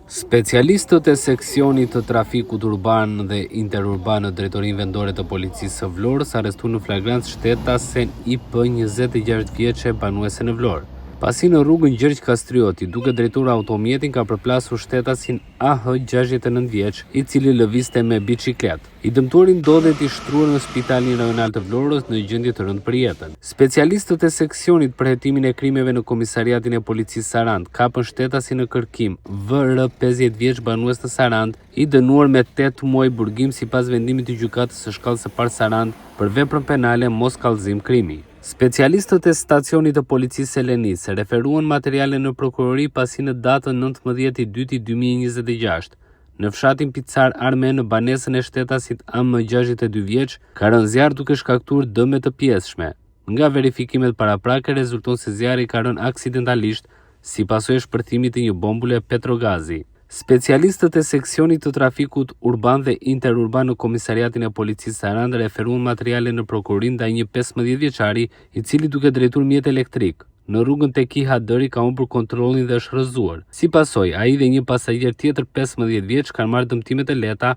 Specialistët e seksionit të trafikut urban dhe interurban në Drejtorinë Vendore të Policisë së Vlorës arrestuan në flagrancë shtetasen IP 26 vjeçe banuese në Vlorë. Pasi në rrugën Gjergj Kastrioti, duke drejtuar automjetin, ka përplasur shtetasin AH 69 vjeç, i cili lëvizte me biçikletë. I dëmtuari ndodhet i shtruar në Spitalin Rajonal të Vlorës në gjendje të rëndë për jetën. Specialistët e seksionit për hetimin e krimeve në Komisariatin e Policisë Sarandë kapën shtetasin në kërkim VR 50 vjeç banues të Sarandë, i dënuar me 8 muaj burgim sipas vendimit të gjykatës së shkallës së parë Sarandë për veprën penale mos kallëzim krimi. Specialistët e stacionit të policisë Elenisë referuan materiale në prokurori pasi në datën 19/2/2026, në fshatin Picar Arme në banesën e shtetasit AM 62 vjeç, ka rënë zjarr duke shkaktuar dëme të pjesshme. Nga verifikimet paraprake rezulton se zjarri ka rënë aksidentalisht si pasojë e shpërthimit të një bombule petrogazi. Specialistët e seksionit të trafikut urban dhe interurban në Komisariatin e Policisë Sarandë referuan materiale në prokurorin ndaj një 15 vjeçari i cili duke drejtuar mjet elektrik në rrugën Tekiha Dëri ka humbur kontrollin dhe është rrëzuar. Si pasojë, ai dhe një pasagjer tjetër 15 vjeç kanë marrë dëmtime të lehta,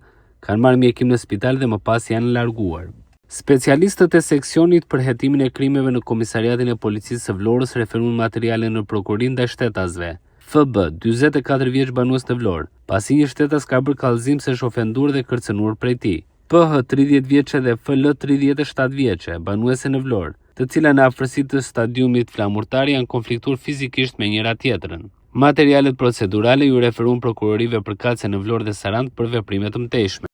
kanë marrë mjekim në spital dhe më pas janë larguar. Specialistët e seksionit për hetimin e krimeve në Komisariatin e Policisë së Vlorës referuan materiale në prokurorin ndaj shtetasve. FB, 44 vjeç banues në Vlorë, pasi një shtetas ka bërë kallëzim se është ofenduar dhe kërcënuar prej tij. PH, 30 vjeçe dhe FL, 37 vjeçe, banuese në Vlorë, të cilat në afërsi të stadiumit flamurtar janë konfliktuar fizikisht me njëra tjetrën. Materialet procedurale ju referuan prokurorive përkatëse në Vlorë dhe Sarandë për veprime të mëtejshme.